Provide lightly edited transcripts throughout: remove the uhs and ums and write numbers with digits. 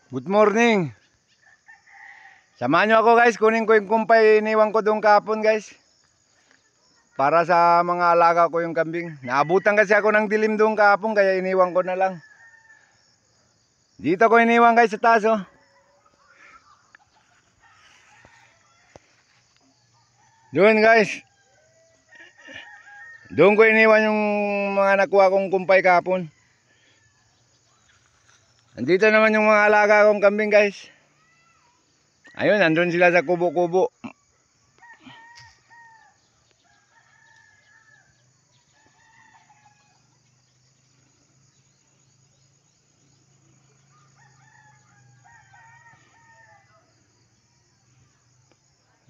Good morning. Samahan nyo ako guys, kunin ko yung kumpay iniwan ko doon kahapon guys. Para sa mga alaga ko yung kambing. Naabutan kasi ako ng dilim doon kahapon kaya iniwan ko na lang. Dito ko iniwan guys sa taas oh. Doon guys. Doon ko iniwan yung mga nakuha kong kumpay kahapon. Andito naman yung mga alaga kong kambing guys. Ayun, nandun sila sa kubo-kubo.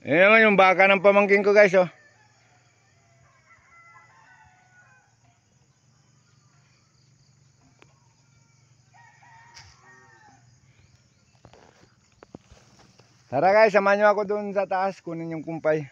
Ayan naman yung baka ng pamangkin ko guys oh. Tara guys, samahan nyo ako doon sa taas, kunin yung kumpay.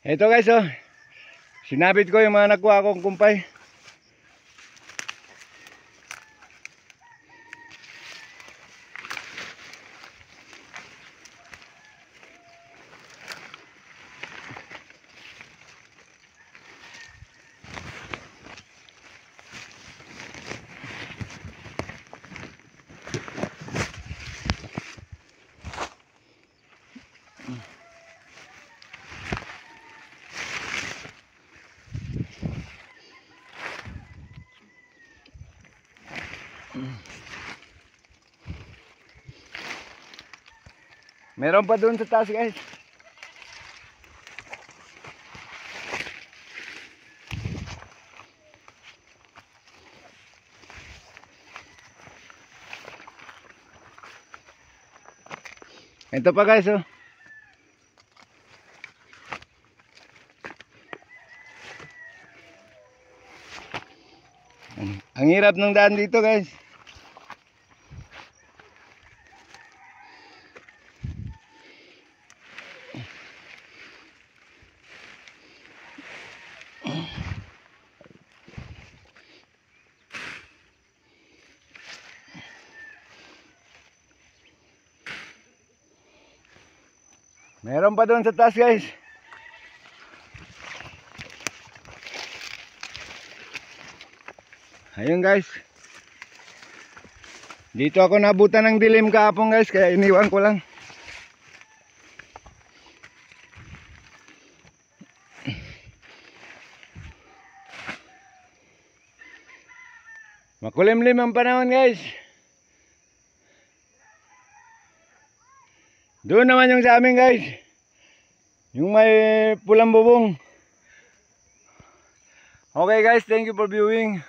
Ito guys oh. Sinabit ko yung mga nakuha kong kumpay. Meron pa doon sa taas guys. Ito pa guys oh. Ang hirap ng daan dito guys. Meron pa doon sa taas guys. Ayun guys. Dito ako nabutan ng dilim kahapon guys, kaya iniwan ko lang. Makulimlim ang panahon guys. Doon naman yung sa amin guys. Yung may pulang bubong. Okay guys, thank you for viewing.